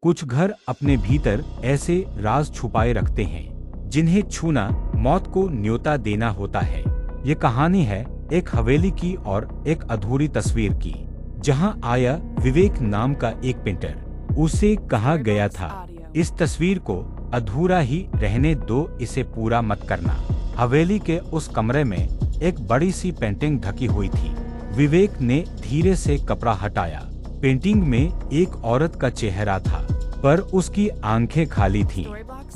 कुछ घर अपने भीतर ऐसे राज छुपाए रखते हैं जिन्हें छूना मौत को न्योता देना होता है। ये कहानी है एक हवेली की और एक अधूरी तस्वीर की, जहां आया विवेक नाम का एक पेंटर। उसे कहा गया था, इस तस्वीर को अधूरा ही रहने दो, इसे पूरा मत करना। हवेली के उस कमरे में एक बड़ी सी पेंटिंग ढकी हुई थी। विवेक ने धीरे से कपड़ा हटाया। पेंटिंग में एक औरत का चेहरा था, पर उसकी आंखें खाली थीं,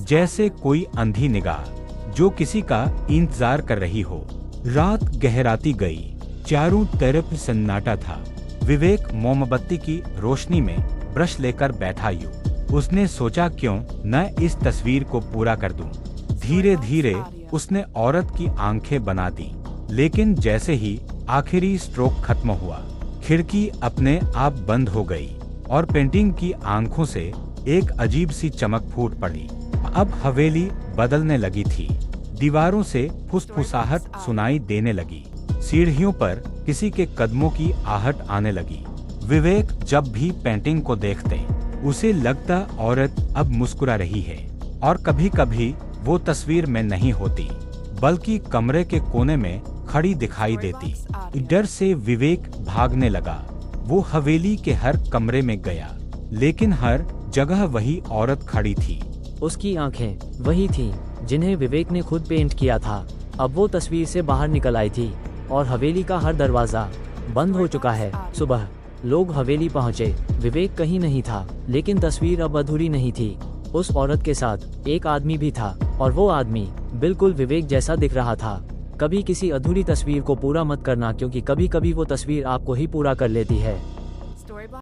जैसे कोई अंधी निगाह जो किसी का इंतजार कर रही हो। रात गहराती गई, चारों तरफ सन्नाटा था। विवेक मोमबत्ती की रोशनी में ब्रश लेकर बैठा यूं। उसने सोचा, क्यों न इस तस्वीर को पूरा कर दूं। धीरे धीरे उसने औरत की आंखें बना दी, लेकिन जैसे ही आखिरी स्ट्रोक खत्म हुआ, खिड़की अपने आप बंद हो गई और पेंटिंग की आंखों से एक अजीब सी चमक फूट पड़ी। अब हवेली बदलने लगी थी। दीवारों से फुसफुसाहट सुनाई देने लगी। सीढ़ियों पर किसी के कदमों की आहट आने लगी। विवेक जब भी पेंटिंग को देखते, उसे लगता औरत अब मुस्कुरा रही है, और कभी कभी वो तस्वीर में नहीं होती, बल्कि कमरे के कोने में खड़ी दिखाई देती। डर से विवेक भागने लगा। वो हवेली के हर कमरे में गया, लेकिन हर जगह वही औरत खड़ी थी। उसकी आंखें वही थीं जिन्हें विवेक ने खुद पेंट किया था। अब वो तस्वीर से बाहर निकल आई थी और हवेली का हर दरवाजा बंद हो चुका है। सुबह लोग हवेली पहुंचे। विवेक कहीं नहीं था, लेकिन तस्वीर अब अधूरी नहीं थी। उस औरत के साथ एक आदमी भी था, और वो आदमी बिल्कुल विवेक जैसा दिख रहा था। कभी किसी अधूरी तस्वीर को पूरा मत करना, क्योंकि कभी कभी वो तस्वीर आपको ही पूरा कर लेती है।